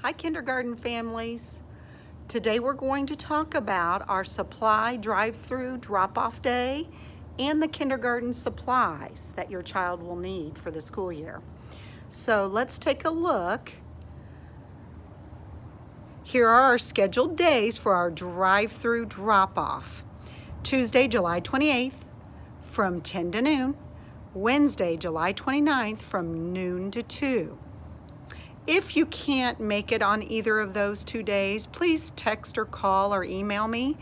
Hi kindergarten families. Today we're going to talk about our supply drive-through drop-off day and the kindergarten supplies that your child will need for the school year. So let's take a look. Here are our scheduled days for our drive-through drop-off. Tuesday, July 28th from 10 to noon. Wednesday, July 29th from noon to 2. If you can't make it on either of those 2 days, please text or call or email me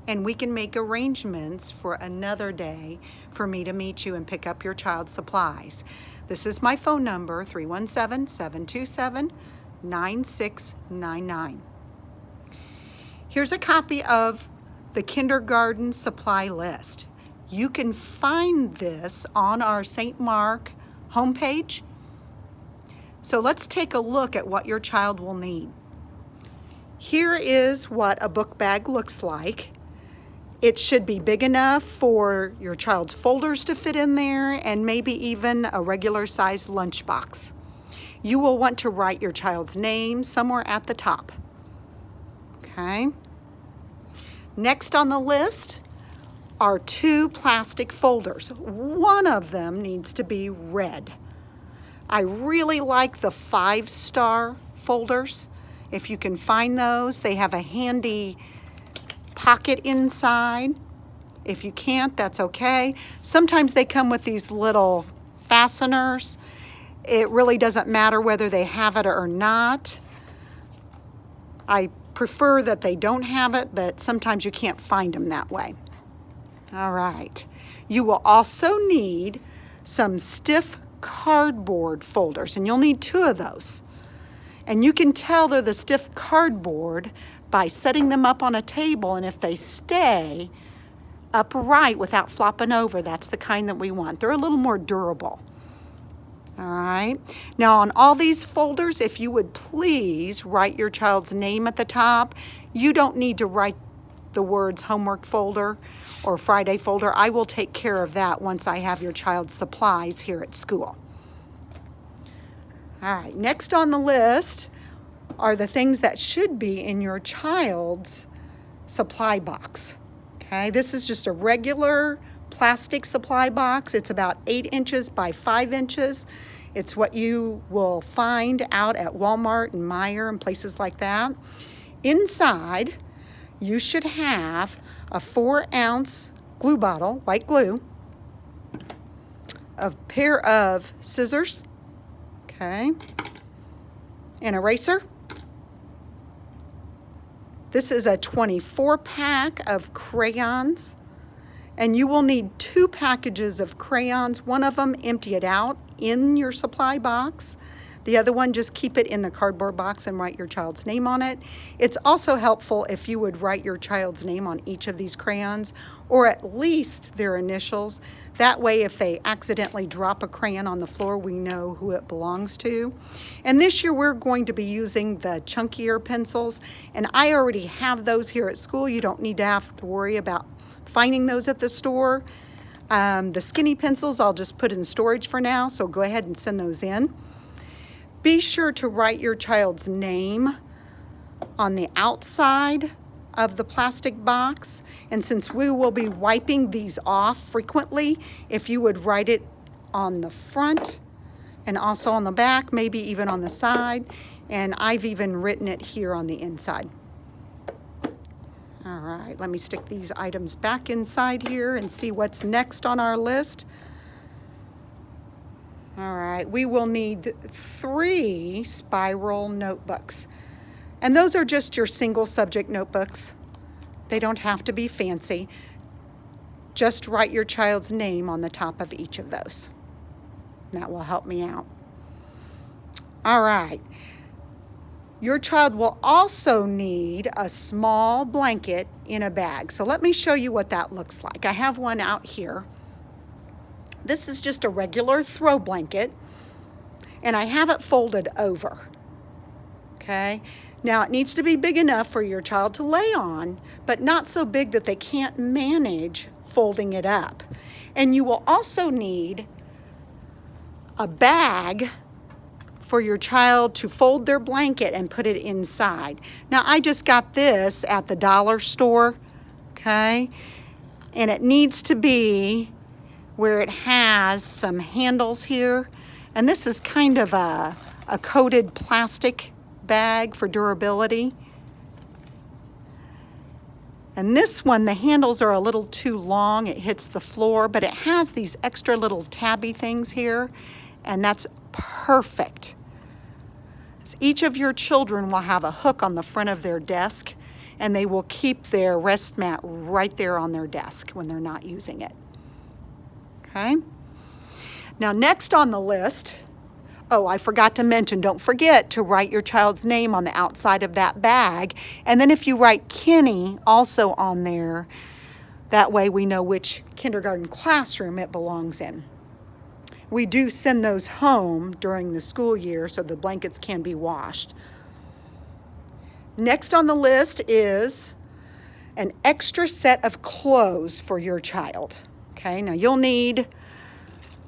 and we can make arrangements for another day for me to meet you and pick up your child's supplies. This is my phone number, 317-727-9699. Here's a copy of the kindergarten supply list. You can find this on our St. Mark homepage. So let's take a look at what your child will need. Here is what a book bag looks like. It should be big enough for your child's folders to fit in there and maybe even a regular sized lunchbox. You will want to write your child's name somewhere at the top. Okay. Next on the list are 2 plastic folders. One of them needs to be red. I really like the 5-star folders. If you can find those, they have a handy pocket inside. If you can't, that's okay. Sometimes they come with these little fasteners. It really doesn't matter whether they have it or not. I prefer that they don't have it, but sometimes you can't find them that way. All right. You will also need some stiff cardboard folders, and you'll need 2 of those. And you can tell they're the stiff cardboard by setting them up on a table, and if they stay upright without flopping over, that's the kind that we want. They're a little more durable. All right. Now on all these folders, if you would please write your child's name at the top. You don't need to write the words homework folder or Friday folder. I will take care of that once I have your child's supplies here at school. All right, next on the list are the things that should be in your child's supply box. Okay, this is just a regular plastic supply box. It's about 8 inches by 5 inches. It's what you will find out at Walmart and Meijer and places like that. Inside, you should have a 4-ounce glue bottle, white glue, a pair of scissors, okay, an eraser. This is a 24-pack of crayons, and you will need 2 packages of crayons. One of them, empty it out in your supply box. The other one, just keep it in the cardboard box and write your child's name on it. It's also helpful if you would write your child's name on each of these crayons, or at least their initials. That way, if they accidentally drop a crayon on the floor, we know who it belongs to. And this year, we're going to be using the chunkier pencils, and I already have those here at school. You don't need to have to worry about finding those at the store. The skinny pencils, I'll just put in storage for now, so go ahead and send those in. Be sure to write your child's name on the outside of the plastic box. And since we will be wiping these off frequently, if you would write it on the front and also on the back, maybe even on the side. And I've even written it here on the inside. All right, let me stick these items back inside here and see what's next on our list. All right, we will need 3 spiral notebooks. And those are just your single subject notebooks. They don't have to be fancy. Just write your child's name on the top of each of those. That will help me out. All right. Your child will also need a small blanket in a bag. So let me show you what that looks like. I have one out here. This is just a regular throw blanket, and I have it folded over, okay? Now, it needs to be big enough for your child to lay on, but not so big that they can't manage folding it up. And you will also need a bag for your child to fold their blanket and put it inside. Now, I just got this at the dollar store, okay? And it needs to be where it has some handles here. And this is kind of a coated plastic bag for durability. And this one, the handles are a little too long. It hits the floor, but it has these extra little tabby things here, and that's perfect. So each of your children will have a hook on the front of their desk, and they will keep their rest mat right there on their desk when they're not using it. Okay? Now, next on the list, oh, I forgot to mention, don't forget to write your child's name on the outside of that bag. And then if you write Kinney also on there, that way we know which kindergarten classroom it belongs in. We do send those home during the school year so the blankets can be washed. Next on the list is an extra set of clothes for your child. Okay, now you'll need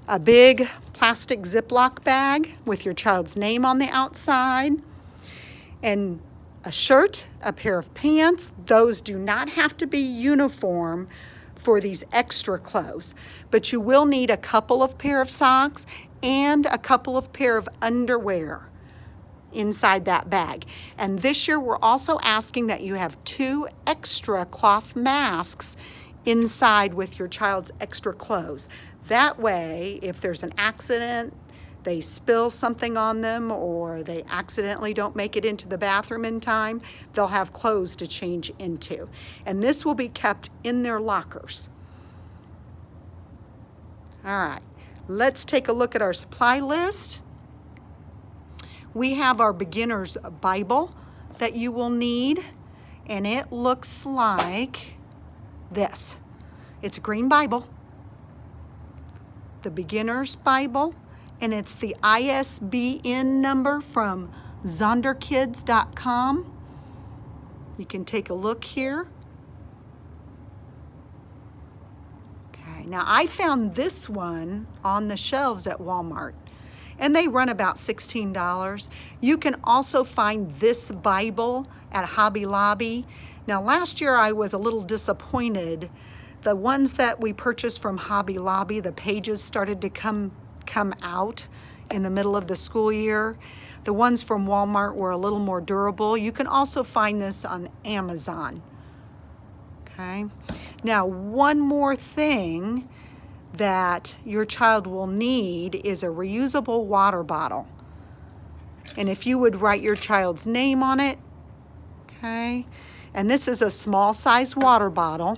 a big plastic Ziploc bag with your child's name on the outside, and a shirt, a pair of pants. Those do not have to be uniform for these extra clothes, but you will need a couple of pair of socks and a couple of pair of underwear inside that bag. And this year we're also asking that you have 2 extra cloth masks inside with your child's extra clothes. That way, if there's an accident, they spill something on them, or they accidentally don't make it into the bathroom in time, they'll have clothes to change into. And this will be kept in their lockers. All right, let's take a look at our supply list. We have our beginner's Bible that you will need, and it looks like this. It's a green Bible, the beginner's Bible, and it's the ISBN number from zonderkids.com. You can take a look here. Okay, now I found this one on the shelves at Walmart, and they run about $16. You can also find this Bible at Hobby Lobby. Now, last year I was a little disappointed. The ones that we purchased from Hobby Lobby, the pages started to come out in the middle of the school year. The ones from Walmart were a little more durable. You can also find this on Amazon. Okay. Now, one more thing that your child will need is a reusable water bottle. And if you would write your child's name on it, okay, and this is a small size water bottle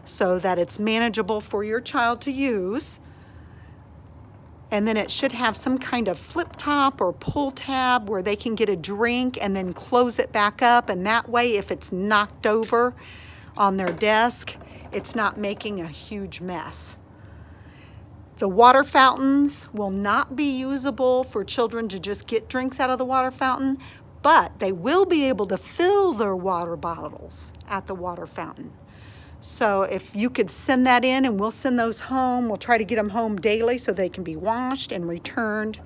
so that it's manageable for your child to use. And then it should have some kind of flip top or pull tab where they can get a drink and then close it back up. And that way, if it's knocked over on their desk, it's not making a huge mess. The water fountains will not be usable for children to just get drinks out of the water fountain, but they will be able to fill their water bottles at the water fountain. So if you could send that in, and we'll send those home, we'll try to get them home daily so they can be washed and returned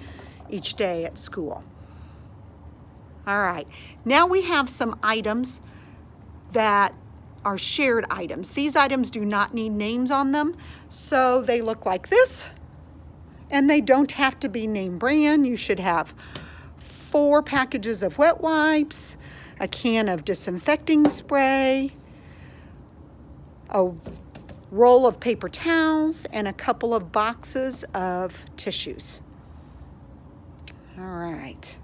each day at school. All right, now we have some items that are shared items. These items do not need names on them, so they look like this, and they don't have to be name brand. You should have 4 packages of wet wipes, a can of disinfecting spray, a roll of paper towels, and a couple of boxes of tissues. All right.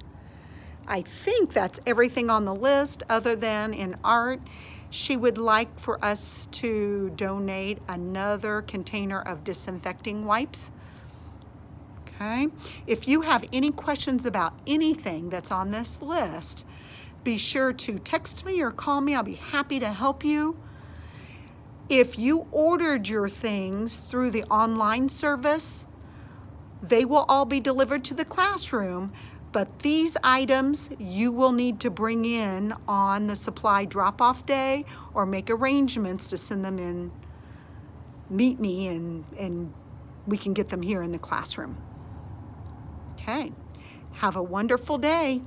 I think that's everything on the list, other than in art, she would like for us to donate another container of disinfecting wipes. Okay. If you have any questions about anything that's on this list, be sure to text me or call me. I'll be happy to help you. If you ordered your things through the online service, they will all be delivered to the classroom, but these items you will need to bring in on the supply drop-off day or make arrangements to send them in, meet me, and we can get them here in the classroom. Okay, Have a wonderful day.